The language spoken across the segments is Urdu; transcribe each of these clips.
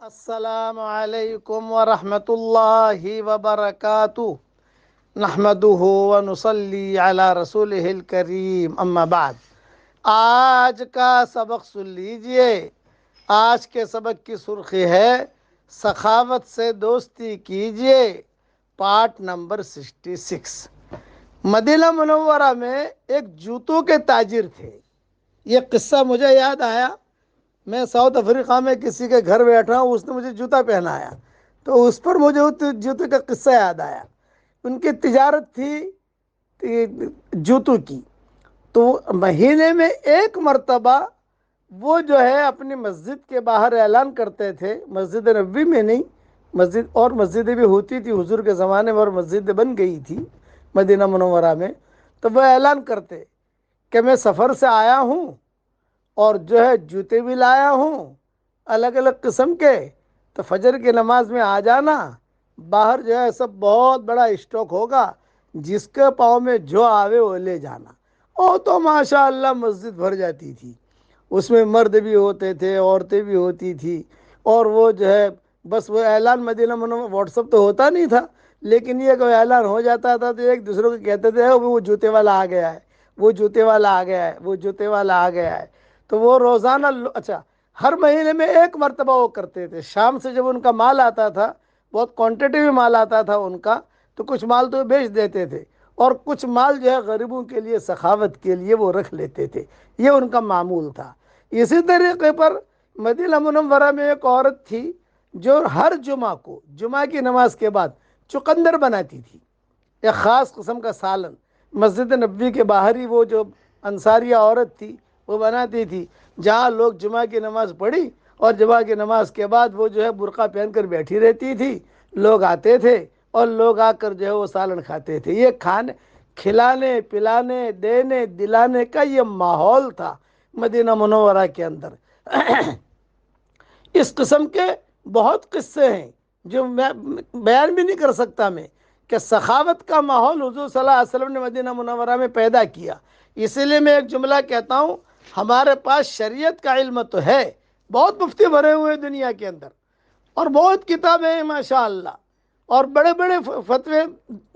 السلام علیکم ورحمۃ اللہ وبرکاتہ نحمدہ ونصلی علی رسولہ الکریم اما بعد۔ آج کا سبق سن لیجئے۔ آج کے سبق کی سرخی ہے سخاوت سے دوستی کیجئے، پارٹ نمبر 66۔ مدینہ منورہ میں ایک جوتوں کے تاجر تھے۔ یہ قصہ مجھے یاد آیا، میں ساؤتھ افریقہ میں کسی کے گھر بیٹھا ہوں، اس نے مجھے جوتا پہنایا تو اس پر مجھے جوتے کا قصہ یاد آیا۔ ان کی تجارت تھی جوتوں کی، تو مہینے میں ایک مرتبہ وہ جو ہے اپنی مسجد کے باہر اعلان کرتے تھے، مسجد نبوی میں نہیں، مسجد اور مسجدیں بھی ہوتی تھی حضور کے زمانے میں اور مسجد بن گئی تھی مدینہ منورہ میں، تو وہ اعلان کرتے کہ میں سفر سے آیا ہوں اور جو ہے جوتے بھی لایا ہوں الگ الگ قسم کے، تو فجر کی نماز میں آ جانا، باہر جو ہے سب بہت بڑا اسٹاک ہوگا، جس کے پاؤں میں جو آوے وہ لے جانا۔ اور تو ماشاء اللہ مسجد بھر جاتی تھی، اس میں مرد بھی ہوتے تھے، عورتیں بھی ہوتی تھی، اور وہ جو ہے بس وہ اعلان مدینہ منورہ، واٹس ایپ تو ہوتا نہیں تھا، لیکن یہ کوئی اعلان ہو جاتا تھا تو ایک دوسرے کو کہتے تھے وہ جوتے والا آ گیا ہے، وہ جوتے والا آ گیا ہے، وہ جوتے والا آ گیا ہے۔ تو وہ روزانہ اچھا ہر مہینے میں ایک مرتبہ وہ کرتے تھے۔ شام سے جب ان کا مال آتا تھا، بہت کوانٹٹی میں مال آتا تھا ان کا، تو کچھ مال تو بیچ دیتے تھے اور کچھ مال جو ہے غریبوں کے لیے سخاوت کے لیے وہ رکھ لیتے تھے، یہ ان کا معمول تھا۔ اسی طریقے پر مدینہ منورہ میں ایک عورت تھی جو ہر جمعہ کو، جمعہ کی نماز کے بعد چقندر بناتی تھی، ایک خاص قسم کا سالن، مسجد نبوی کے باہر ہی وہ جو انصاریہ عورت تھی وہ بناتی تھی، جہاں لوگ جمعہ کی نماز پڑھی اور جمعہ کی نماز کے بعد وہ جو ہے برقع پہن کر بیٹھی رہتی تھی، لوگ آتے تھے اور لوگ آ کر جو ہے وہ سالن کھاتے تھے۔ یہ کھلانے پلانے دینے دلانے کا یہ ماحول تھا مدینہ منورہ کے اندر۔ اس قسم کے بہت قصے ہیں جو میں بیان بھی نہیں کر سکتا میں، کہ سخاوت کا ماحول حضور صلی اللہ علیہ وسلم نے مدینہ منورہ میں پیدا کیا۔ اسی لیے میں ایک جملہ کہتا ہوں، ہمارے پاس شریعت کا علم تو ہے، بہت مفتی بھرے ہوئے دنیا کے اندر اور بہت کتابیں ہیں ماشاءاللہ، اور بڑے بڑے فتوے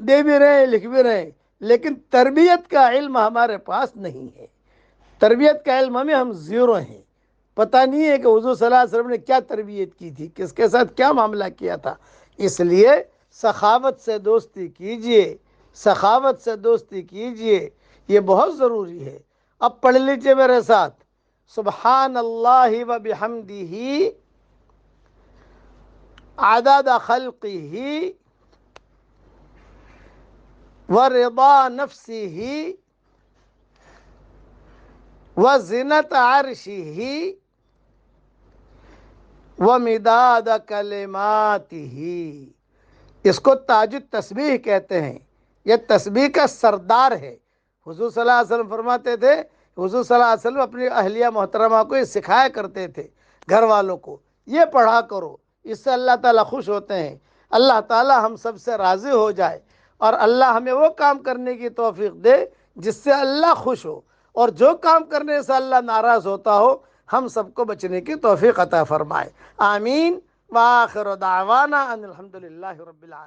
دے بھی رہے ہیں، لکھ بھی رہے ہیں، لیکن تربیت کا علم ہمارے پاس نہیں ہے۔ تربیت کا علم ہم زیرو ہیں، پتہ نہیں ہے کہ حضور صلی اللہ علیہ وسلم نے کیا تربیت کی تھی، کس کے ساتھ کیا معاملہ کیا تھا۔ اس لیے سخاوت سے دوستی کیجئے، سخاوت سے دوستی کیجئے، یہ بہت ضروری ہے۔ اب پڑھ لیجئے میرے ساتھ، سبحان اللہ و بحمدہ عدد خلقہ ورضا نفسہ وزنت عرشہ ومداد کلماتہ۔ اس کو تاج التسبیح کہتے ہیں، یہ تسبیح کا سردار ہے۔ حضور صلی اللہ علیہ وسلم فرماتے تھے، حضور صلی اللہ علیہ وسلم اپنی اہلیہ محترمہ کو یہ سکھایا کرتے تھے، گھر والوں کو یہ پڑھا کرو، اس سے اللہ تعالیٰ خوش ہوتے ہیں، اللہ تعالیٰ ہم سب سے راضی ہو جائے، اور اللہ ہمیں وہ کام کرنے کی توفیق دے جس سے اللہ خوش ہو، اور جو کام کرنے سے اللہ ناراض ہوتا ہو ہم سب کو بچنے کی توفیق عطا فرمائے۔ آمین۔ وآخر دعوانا ان الحمدللہ رب العالمین۔